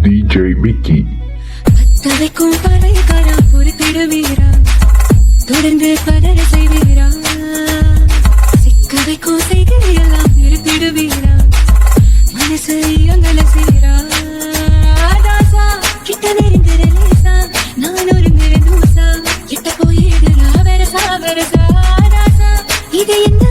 DJ Vicky. பத்தவைக்கும் படைக்காரா பொறுத்திடுவீரா, தொடர்ந்து பதற செய்வீரா, சிக்க வைக்கும் செய்கையெல்லாம் நிறுத்திடுவீரா, மனசு இயங்கல செய்றா. தாசா கிட்ட நெருங்குற லேசா, நான் ஒருங்குற தூசா, கிட்ட போயிடுறா வெரசா வெரசா. தாசா இது என்ன